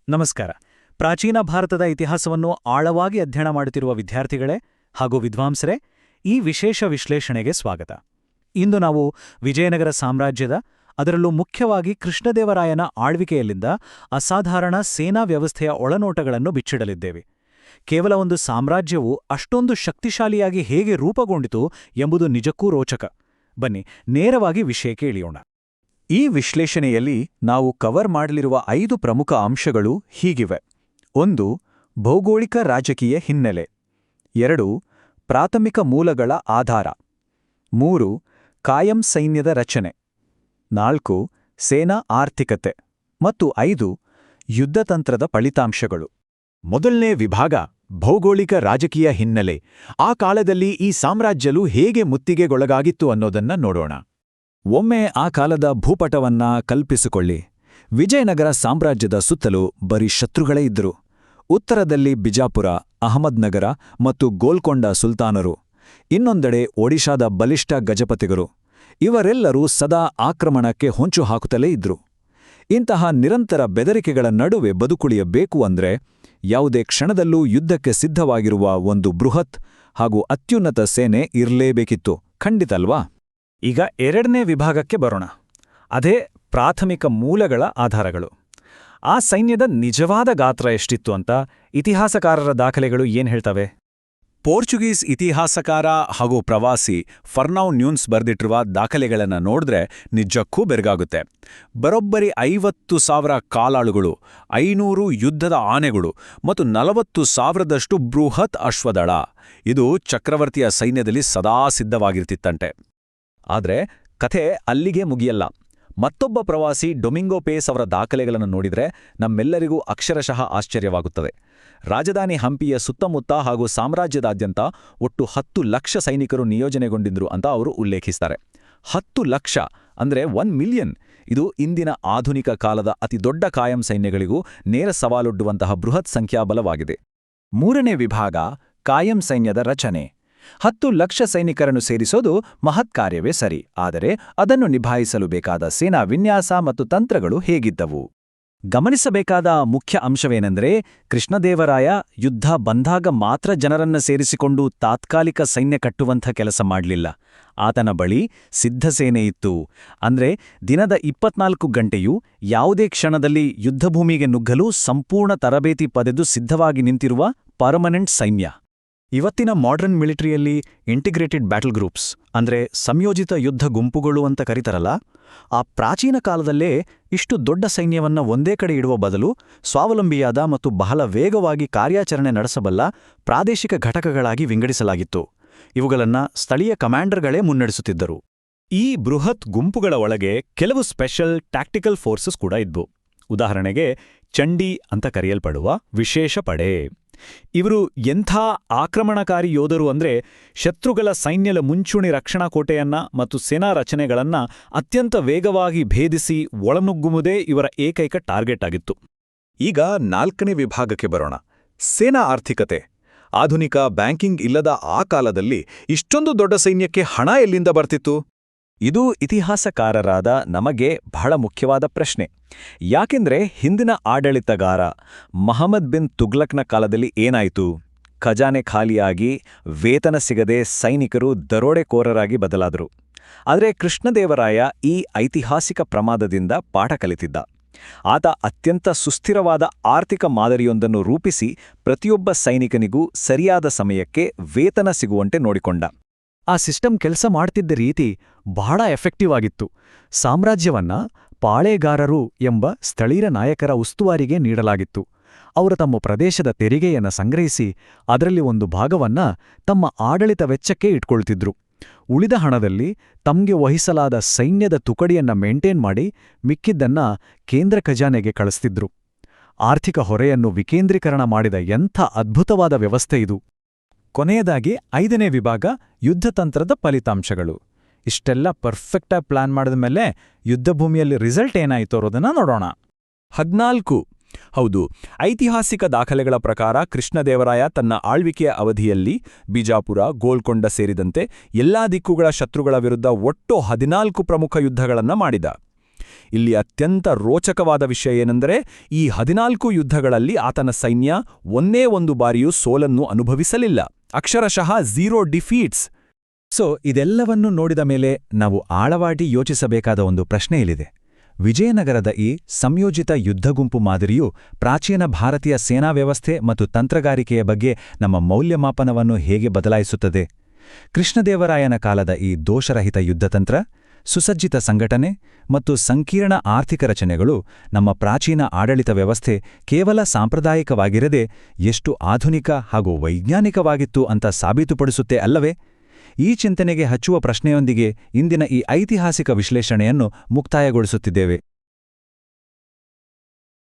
ನಮಸ್ಕಾರ. ಪ್ರಾಚೀನ ಭಾರತದ ಇತಿಹಾಸವನ್ನು ಆಳವಾಗಿ ಅಧ್ಯಯನ ಮಾಡುತ್ತಿರುವ ವಿದ್ಯಾರ್ಥಿಗಳೇ ಹಾಗೂ ವಿದ್ವಾಂಸರೇ, ಈ ವಿಶೇಷ ವಿಶ್ಲೇಷಣೆಗೆ ಸ್ವಾಗತ. ಇಂದು ನಾವು ವಿಜಯನಗರ ಸಾಮ್ರಾಜ್ಯದ, ಅದರಲ್ಲೂ ಮುಖ್ಯವಾಗಿ ಕೃಷ್ಣದೇವರಾಯನ ಆಳ್ವಿಕೆಯಲ್ಲಿದ್ದ ಅಸಾಧಾರಣ ಸೇನಾ ವ್ಯವಸ್ಥೆಯ ಒಳನೋಟಗಳನ್ನು ಬಿಚ್ಚಿಡಲಿದ್ದೇವೆ. ಕೇವಲ ಒಂದು ಸಾಮ್ರಾಜ್ಯವು ಅಷ್ಟೊಂದು ಶಕ್ತಿಶಾಲಿಯಾಗಿ ಹೇಗೆ ರೂಪುಗೊಂಡಿತು ಎಂಬುದು ನಿಜಕ್ಕೂ ರೋಚಕ. ಬನ್ನಿ, ನೇರವಾಗಿ ವಿಷಯಕ್ಕೆ ಇಳಿಯೋಣ. ಈ ವಿಶ್ಲೇಷಣೆಯಲ್ಲಿ ನಾವು ಕವರ್ ಮಾಡಲಿರುವ 5 ಪ್ರಮುಖ ಅಂಶಗಳು ಹೀಗಿವೆ. 1. ಭೌಗೋಳಿಕ ರಾಜಕೀಯ ಹಿನ್ನೆಲೆ. 2. ಪ್ರಾಥಮಿಕ ಮೂಲಗಳ ಆಧಾರ. 3. ಕಾಯಂ ಸೈನ್ಯದ ರಚನೆ. 4. ಸೇನಾ ಆರ್ಥಿಕತೆ. ಮತ್ತು 5. ಯುದ್ಧತಂತ್ರದ ಫಲಿತಾಂಶಗಳು. ಮೊದಲನೇ ವಿಭಾಗ, ಭೌಗೋಳಿಕ ರಾಜಕೀಯ ಹಿನ್ನೆಲೆ. ಆ ಕಾಲದಲ್ಲಿ ಈ ಸಾಮ್ರಾಜ್ಯವು ಹೇಗೆ ಮುತ್ತಿಗೆಗೊಳಗಾಗಿತ್ತು ಅನ್ನೋದನ್ನ ನೋಡೋಣ. ಒಮ್ಮೆ ಆ ಕಾಲದ ಭೂಪಟವನ್ನ ಕಲ್ಪಿಸಿಕೊಳ್ಳಿ. ವಿಜಯನಗರ ಸಾಮ್ರಾಜ್ಯದ ಸುತ್ತಲೂ ಬರೀ ಶತ್ರುಗಳೇ ಇದ್ದರು. ಉತ್ತರದಲ್ಲಿ ಬಿಜಾಪುರ, ಅಹಮದ್ನಗರ ಮತ್ತು ಗೋಲ್ಕೊಂಡ ಸುಲ್ತಾನರು. ಇನ್ನೊಂದೆಡೆ ಒಡಿಶಾದ ಬಲಿಷ್ಠ ಗಜಪತಿಗರು. ಇವರೆಲ್ಲರೂ ಸದಾ ಆಕ್ರಮಣಕ್ಕೆ ಹೊಂಚು ಹಾಕುತ್ತಲೇ ಇದ್ರು. ಇಂತಹ ನಿರಂತರ ಬೆದರಿಕೆಗಳ ನಡುವೆ ಬದುಕುಳಿಯಬೇಕು ಅಂದ್ರೆ ಯಾವುದೇ ಕ್ಷಣದಲ್ಲೂ ಯುದ್ಧಕ್ಕೆ ಸಿದ್ಧವಾಗಿರುವ ಒಂದು ಬೃಹತ್ ಹಾಗೂ ಅತ್ಯುನ್ನತ ಸೇನೆ ಇರಲೇಬೇಕಿತ್ತು. ಖಂಡಿತಲ್ವಾ? ಈಗ 2ನೇ ವಿಭಾಗಕ್ಕೆ ಬರೋಣ. ಅದೇ ಪ್ರಾಥಮಿಕ ಮೂಲಗಳ ಆಧಾರಗಳು. ಆ ಸೈನ್ಯದ ನಿಜವಾದ ಗಾತ್ರ ಎಷ್ಟಿತ್ತು ಅಂತ ಇತಿಹಾಸಕಾರರ ದಾಖಲೆಗಳು ಏನ್ ಹೇಳ್ತವೆ? ಪೋರ್ಚುಗೀಸ್ ಇತಿಹಾಸಕಾರ ಹಾಗೂ ಪ್ರವಾಸಿ ಫರ್ನೌ ನ್ಯೂನ್ಸ್ ಬರೆದಿಟ್ಟಿರುವ ದಾಖಲೆಗಳನ್ನು ನೋಡಿದ್ರೆ ನಿಜಕ್ಕೂ ಬೆರಗಾಗುತ್ತೆ. ಬರೋಬ್ಬರಿ 50,000 ಕಾಲಾಳುಗಳು, 500 ಯುದ್ಧದ ಆನೆಗಳು ಮತ್ತು 40,000ದಷ್ಟು ಬೃಹತ್ ಅಶ್ವದಳ. ಇದು ಚಕ್ರವರ್ತಿಯ ಸೈನ್ಯದಲ್ಲಿ ಸದಾ ಸಿದ್ಧವಾಗಿರ್ತಿತ್ತಂತೆ. ಆದ್ರೆ ಕಥೆ ಅಲ್ಲಿಗೆ ಮುಗಿಯಲ್ಲ. ಮತ್ತೊಬ್ಬ ಪ್ರವಾಸಿ ಡೊಮಿಂಗೋ ಪೇಸ್ ಅವರ ದಾಖಲೆಗಳನ್ನು ನೋಡಿದ್ರೆ ನಮ್ಮೆಲ್ಲರಿಗೂ ಅಕ್ಷರಶಃ ಆಶ್ಚರ್ಯವಾಗುತ್ತದೆ. ರಾಜಧಾನಿ ಹಂಪಿಯ ಸುತ್ತಮುತ್ತ ಹಾಗೂ ಸಾಮ್ರಾಜ್ಯದಾದ್ಯಂತ ಒಟ್ಟು 10 ಲಕ್ಷ ಸೈನಿಕರು ನಿಯೋಜನೆಗೊಂಡಿದ್ರು ಅಂತ ಅವರು ಉಲ್ಲೇಖಿಸ್ತಾರೆ. 10 ಲಕ್ಷ ಅಂದ್ರೆ 1 ಮಿಲಿಯನ್. ಇದು ಇಂದಿನ ಆಧುನಿಕ ಕಾಲದ ಅತಿದೊಡ್ಡ ಕಾಯಂ ಸೈನ್ಯಗಳಿಗೂ ನೇರ ಸವಾಲೊಡ್ಡುವಂತಹ ಬೃಹತ್ ಸಂಖ್ಯಾಬಲವಾಗಿದೆ. 3ನೇ ವಿಭಾಗ, ಕಾಯಂ ಸೈನ್ಯದ ರಚನೆ. 10 ಲಕ್ಷ ಸೈನಿಕರನ್ನು ಸೇರಿಸೋದು ಮಹತ್ಕಾರ್ಯವೇ ಸರಿ, ಆದರೆ ಅದನ್ನು ನಿಭಾಯಿಸಲು ಬೇಕಾದ ಸೇನಾ ವಿನ್ಯಾಸ ಮತ್ತು ತಂತ್ರಗಳು ಹೇಗಿದ್ದವು? ಗಮನಿಸಬೇಕಾದ ಮುಖ್ಯ ಅಂಶವೇನೆಂದರೆ, ಕೃಷ್ಣದೇವರಾಯ ಯುದ್ಧ ಬಂದಾಗ ಮಾತ್ರ ಜನರನ್ನ ಸೇರಿಸಿಕೊಂಡು ತಾತ್ಕಾಲಿಕ ಸೈನ್ಯ ಕಟ್ಟುವಂಥ ಕೆಲಸ ಮಾಡಲಿಲ್ಲ. ಆತನ ಬಳಿ ಸಿದ್ಧಸೇನೆ ಇತ್ತು. ಅಂದ್ರೆ ದಿನದ 24 ಗಂಟೆಯೂ ಯಾವುದೇ ಕ್ಷಣದಲ್ಲಿ ಯುದ್ಧಭೂಮಿಗೆ ನುಗ್ಗಲು ಸಂಪೂರ್ಣ ತರಬೇತಿ ಪಡೆದು ಸಿದ್ಧವಾಗಿ ನಿಂತಿರುವ ಪರ್ಮನೆಂಟ್ ಸೈನ್ಯ. ಇವತ್ತಿನ ಮಾಡರ್ನ್ ಮಿಲಿಟರಿಯಲ್ಲಿ ಇಂಟಿಗ್ರೇಟೆಡ್ ಬ್ಯಾಟಲ್ ಗ್ರೂಪ್ಸ್ ಅಂದ್ರೆ ಸಂಯೋಜಿತ ಯುದ್ಧ ಗುಂಪುಗಳು ಅಂತ ಕರೀತಾರಲ್ಲ, ಆ ಪ್ರಾಚೀನ ಕಾಲದಲ್ಲೇ ಇಷ್ಟು ದೊಡ್ಡ ಸೈನ್ಯವನ್ನ ಒಂದೇ ಕಡೆ ಇಡುವ ಬದಲು ಸ್ವಾವಲಂಬಿಯಾದ ಮತ್ತು ಬಹಳ ವೇಗವಾಗಿ ಕಾರ್ಯಾಚರಣೆ ನಡೆಸಬಲ್ಲ ಪ್ರಾದೇಶಿಕ ಘಟಕಗಳಾಗಿ ವಿಂಗಡಿಸಲಾಗಿತ್ತು. ಇವುಗಳನ್ನ ಸ್ಥಳೀಯ ಕಮಾಂಡರ್ಗಳೇ ಮುನ್ನಡೆಸುತ್ತಿದ್ದರು. ಈ ಬೃಹತ್ ಗುಂಪುಗಳ ಒಳಗೆ ಕೆಲವು ಸ್ಪೆಷಲ್ ಟ್ಯಾಕ್ಟಿಕಲ್ ಫೋರ್ಸಸ್ ಕೂಡ ಇದ್ವು. ಉದಾಹರಣೆಗೆ ಚಂಡಿ ಅಂತ ಕರೆಯಲ್ಪಡುವ ವಿಶೇಷ ಪಡೆ. ಇವರು ಎಂಥ ಆಕ್ರಮಣಕಾರಿ ಯೋಧರು ಅಂದ್ರೆ, ಶತ್ರುಗಳ ಸೈನ್ಯದ ಮುಂಚೂಣಿ ರಕ್ಷಣಾ ಕೋಟೆಯನ್ನ ಮತ್ತು ಸೇನಾ ರಚನೆಗಳನ್ನ ಅತ್ಯಂತ ವೇಗವಾಗಿ ಭೇದಿಸಿ ಒಳನುಗ್ಗುವುದೇ ಇವರ ಏಕೈಕ ಟಾರ್ಗೆಟ್ ಆಗಿತ್ತು. ಈಗ 4ನೇ ವಿಭಾಗಕ್ಕೆ ಬರೋಣ. ಸೇನಾ ಆರ್ಥಿಕತೆ. ಆಧುನಿಕ ಬ್ಯಾಂಕಿಂಗ್ ಇಲ್ಲದ ಆ ಕಾಲದಲ್ಲಿ ಇಷ್ಟೊಂದು ದೊಡ್ಡ ಸೈನ್ಯಕ್ಕೆ ಹಣ ಎಲ್ಲಿಂದ ಬರ್ತಿತ್ತು? ಇದು ಇತಿಹಾಸಕಾರರಾದ ನಮಗೆ ಬಹಳ ಮುಖ್ಯವಾದ ಪ್ರಶ್ನೆ. ಯಾಕೆಂದ್ರೆ ಹಿಂದಿನ ಆಡಳಿತಗಾರ ಮಹಮ್ಮದ್ ಬಿನ್ ತುಗ್ಲಕ್ನ ಕಾಲದಲ್ಲಿ ಏನಾಯಿತು? ಖಜಾನೆ ಖಾಲಿಯಾಗಿ ವೇತನ ಸಿಗದೆ ಸೈನಿಕರು ದರೋಡೆಕೋರರಾಗಿ ಬದಲಾದರು. ಆದರೆ ಕೃಷ್ಣದೇವರಾಯ ಈ ಐತಿಹಾಸಿಕ ಪ್ರಮಾದದಿಂದ ಪಾಠ ಕಲಿತಿದ್ದ. ಆತ ಅತ್ಯಂತ ಸುಸ್ಥಿರವಾದ ಆರ್ಥಿಕ ಮಾದರಿಯೊಂದನ್ನು ರೂಪಿಸಿ ಪ್ರತಿಯೊಬ್ಬ ಸೈನಿಕನಿಗೂ ಸರಿಯಾದ ಸಮಯಕ್ಕೆ ವೇತನ ಸಿಗುವಂತೆ ನೋಡಿಕೊಂಡ. ಆ ಸಿಸ್ಟಮ್ ಕೆಲಸ ಮಾಡ್ತಿದ್ದ ರೀತಿ ಬಹಳ ಎಫೆಕ್ಟಿವ್ ಆಗಿತ್ತು. ಸಾಮ್ರಾಜ್ಯವನ್ನ ಪಾಳೆಗಾರರು ಎಂಬ ಸ್ಥಳೀಯ ನಾಯಕರ ಉಸ್ತುವಾರಿಗೆ ನೀಡಲಾಗಿತ್ತು. ಅವರು ತಮ್ಮ ಪ್ರದೇಶದ ತೆರಿಗೆಯನ್ನು ಸಂಗ್ರಹಿಸಿ ಅದರಲ್ಲಿ ಒಂದು ಭಾಗವನ್ನ ತಮ್ಮ ಆಡಳಿತ ವೆಚ್ಚಕ್ಕೆ ಇಟ್ಕೊಳ್ತಿದ್ರು. ಉಳಿದ ಹಣದಲ್ಲಿ ತಮ್ಗೆ ವಹಿಸಲಾದ ಸೈನ್ಯದ ತುಕಡಿಯನ್ನ ಮೇಂಟೈನ್ ಮಾಡಿ ಮಿಕ್ಕಿದ್ದನ್ನ ಕೇಂದ್ರ ಖಜಾನೆಗೆ ಕಳಿಸ್ತಿದ್ರು. ಆರ್ಥಿಕ ಹೊರೆಯನ್ನು ವಿಕೇಂದ್ರೀಕರಣ ಮಾಡಿದ ಎಂಥ ಅದ್ಭುತವಾದ ವ್ಯವಸ್ಥೆ ಇದು! ಕೊನೆಯದಾಗಿ 5ನೇ ವಿಭಾಗ, ಯುದ್ಧತಂತ್ರದ ಫಲಿತಾಂಶಗಳು. ಇಷ್ಟೆಲ್ಲ ಪರ್ಫೆಕ್ಟಾಗಿ ಪ್ಲಾನ್ ಮಾಡಿದ ಮೇಲೆ ಯುದ್ಧಭೂಮಿಯಲ್ಲಿ ರಿಸಲ್ಟ್ ಏನಾಯಿತು ಅನ್ನೋದನ್ನ ನೋಡೋಣ. 14. ಹೌದು, ಐತಿಹಾಸಿಕ ದಾಖಲೆಗಳ ಪ್ರಕಾರ ಕೃಷ್ಣದೇವರಾಯ ತನ್ನ ಆಳ್ವಿಕೆಯ ಅವಧಿಯಲ್ಲಿ ಬಿಜಾಪುರ, ಗೋಲ್ಕೊಂಡ ಸೇರಿದಂತೆ ಎಲ್ಲಾ ದಿಕ್ಕುಗಳ ಶತ್ರುಗಳ ವಿರುದ್ಧ ಒಟ್ಟು 14 ಪ್ರಮುಖ ಯುದ್ಧಗಳನ್ನು ಮಾಡಿದ. ಇಲ್ಲಿ ಅತ್ಯಂತ ರೋಚಕವಾದ ವಿಷಯ ಏನೆಂದರೆ ಈ 14 ಯುದ್ಧಗಳಲ್ಲಿ ಆತನ ಸೈನ್ಯ ಒಂದೇ ಒಂದು ಬಾರಿಯೂ ಸೋಲನ್ನು ಅನುಭವಿಸಲಿಲ್ಲ. ಅಕ್ಷರಶಃ 0 ಡಿಫೀಟ್ಸ್. ಇದೆಲ್ಲವನ್ನೂ ನೋಡಿದ ಮೇಲೆ ನಾವು ಆಳವಾಗಿ ಯೋಚಿಸಬೇಕಾದ ಒಂದು ಪ್ರಶ್ನೆ ಇಲ್ಲಿದೆ. ವಿಜಯನಗರದ ಈ ಸಂಯೋಜಿತ ಯುದ್ಧಗುಂಪು ಮಾದರಿಯು ಪ್ರಾಚೀನ ಭಾರತೀಯ ಸೇನಾ ವ್ಯವಸ್ಥೆ ಮತ್ತು ತಂತ್ರಗಾರಿಕೆಯ ಬಗ್ಗೆ ನಮ್ಮ ಮೌಲ್ಯಮಾಪನವನ್ನು ಹೇಗೆ ಬದಲಾಯಿಸುತ್ತದೆ? ಕೃಷ್ಣದೇವರಾಯನ ಕಾಲದ ಈ ದೋಷರಹಿತ ಯುದ್ಧತಂತ್ರ, ಸುಸಜ್ಜಿತ ಸಂಘಟನೆ ಮತ್ತು ಸಂಕೀರ್ಣ ಆರ್ಥಿಕ ರಚನೆಗಳು ನಮ್ಮ ಪ್ರಾಚೀನ ಆಡಳಿತ ವ್ಯವಸ್ಥೆ ಕೇವಲ ಸಾಂಪ್ರದಾಯಿಕವಾಗಿರದೆ ಎಷ್ಟು ಆಧುನಿಕ ಹಾಗೂ ವೈಜ್ಞಾನಿಕವಾಗಿತ್ತು ಅಂತ ಸಾಬೀತುಪಡಿಸುತ್ತೆ ಅಲ್ಲವೇ? ಈ ಚಿಂತನೆಗೆ ಹಚ್ಚುವ ಪ್ರಶ್ನೆಯೊಂದಿಗೆ ಇಂದಿನ ಈ ಐತಿಹಾಸಿಕ ವಿಶ್ಲೇಷಣೆಯನ್ನು ಮುಕ್ತಾಯಗೊಳಿಸುತ್ತಿದ್ದೇವೆ.